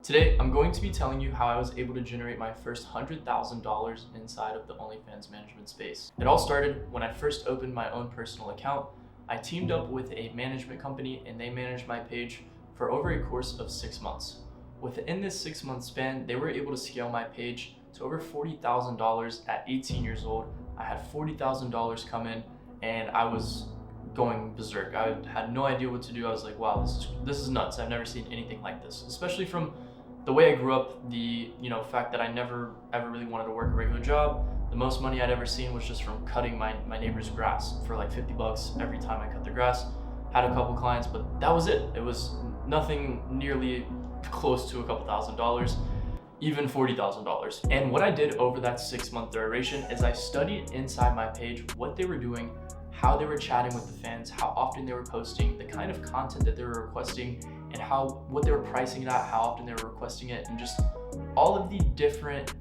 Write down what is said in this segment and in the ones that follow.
Today, I'm going to be telling you how I was able to generate my first $100,000 inside of the OnlyFans management space. It all started when I first opened my own personal account. I teamed up with a management company and they managed my page for over a course of 6 months. Within this 6-month span, they were able to scale my page to over $40,000 at 18 years old. I had $40,000 come in and I was going berserk. I had no idea what to do. I was like, wow, this is nuts. I've never seen anything like this, especially from the way I grew up, the fact that I never ever really wanted to work a regular job. The most money I'd ever seen was just from cutting my neighbor's grass for like 50 bucks every time I cut their grass. Had a couple clients, but that was it. It was nothing nearly close to a couple $1,000s, even $40,000. And what I did over that 6-month duration is I studied inside my page what they were doing, how they were chatting with the fans, how often they were posting, the kind of content that they were requesting, and what they were pricing it at, how often they were requesting it, and just all of the different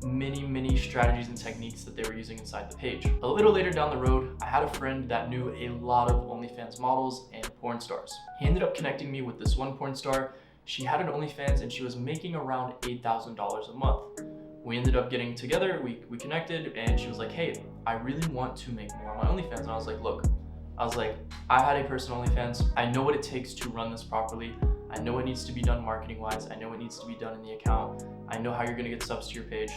mini strategies and techniques that they were using inside the page. A little later down the road, I had a friend that knew a lot of OnlyFans models and porn stars. He ended up connecting me with this one porn star. She had an OnlyFans and she was making around $8,000 a month. We ended up getting together, we connected, and she was like, hey, I really want to make more on my OnlyFans. And I was like, look, I had a personal OnlyFans. I know what it takes to run this properly. I know what needs to be done marketing wise. I know what needs to be done in the account. I know how you're gonna get subs to your page.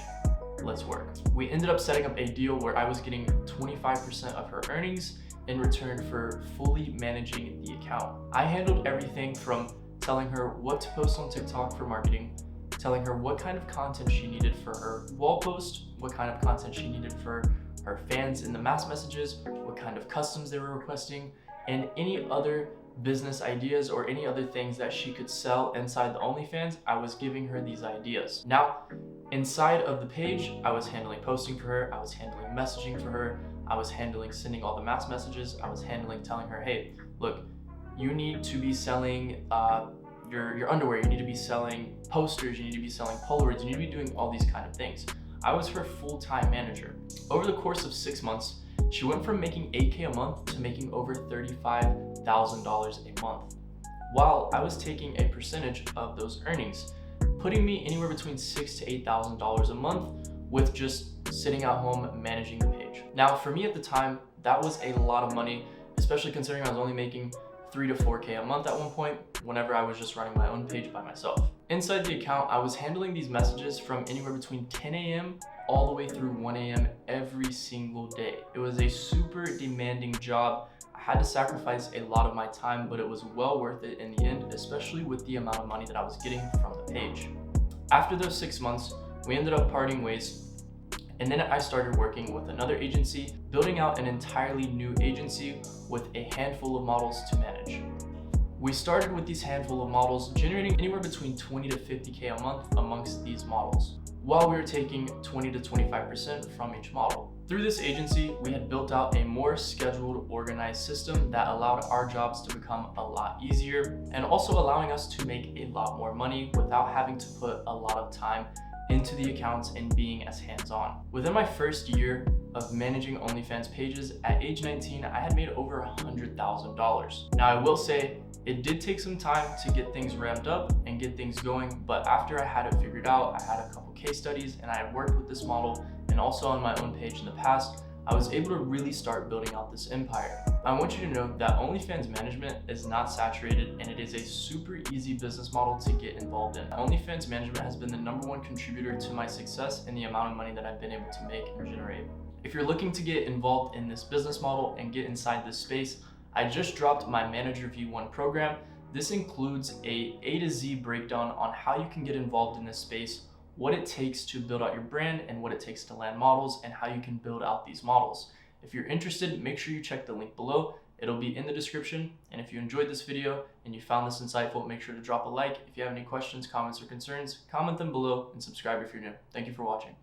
Let's work. We ended up setting up a deal where I was getting 25% of her earnings in return for fully managing the account. I handled everything from telling her what to post on TikTok for marketing, telling her what kind of content she needed for her wall post, what kind of content she needed for her fans in the mass messages, what kind of customs they were requesting, and any other business ideas or any other things that she could sell inside the OnlyFans. I was giving her these ideas. Now, inside of the page, I was handling posting for her, I was handling messaging for her, I was handling sending all the mass messages, I was handling telling her, hey, look, you need to be selling your underwear, you need to be selling posters, you need to be selling Polaroids, you need to be doing all these kind of things. I was her full-time manager. Over the course of 6 months, she went from making $8K a month to making over $35,000 a month, while I was taking a percentage of those earnings, putting me anywhere between $6,000 to $8,000 a month with just sitting at home managing the page. Now, for me at the time, that was a lot of money, especially considering I was only making $3 to $4K a month at one point whenever I was just running my own page by myself. Inside the account, I was handling these messages from anywhere between 10 a.m. all the way through 1 a.m. every single day. It was a super demanding job. I had to sacrifice a lot of my time, but it was well worth it in the end, especially with the amount of money that I was getting from the page. After those 6 months, we ended up parting ways. And then I started working with another agency, building out an entirely new agency with a handful of models to manage. We started with these handful of models, generating anywhere between 20 to 50K a month amongst these models, while we were taking 20 to 25% from each model. Through this agency, we had built out a more scheduled, organized system that allowed our jobs to become a lot easier and also allowing us to make a lot more money without having to put a lot of time into the accounts and being as hands-on. Within my first year of managing OnlyFans pages, at age 19, I had made over $100,000. Now, I will say, it did take some time to get things ramped up and get things going, but after I had it figured out, I had a couple case studies and I had worked with this model and also on my own page in the past, I was able to really start building out this empire. I want you to know that OnlyFans management is not saturated and it is a super easy business model to get involved in. OnlyFans management has been the #1 contributor to my success and the amount of money that I've been able to make and generate. If you're looking to get involved in this business model and get inside this space, I just dropped my ManageHer V1 program. This includes A to Z breakdown on how you can get involved in this space, what it takes to build out your brand and what it takes to land models and how you can build out these models. If you're interested, make sure you check the link below. It'll be in the description. And if you enjoyed this video and you found this insightful, make sure to drop a like. If you have any questions, comments, or concerns, comment them below and subscribe if you're new. Thank you for watching.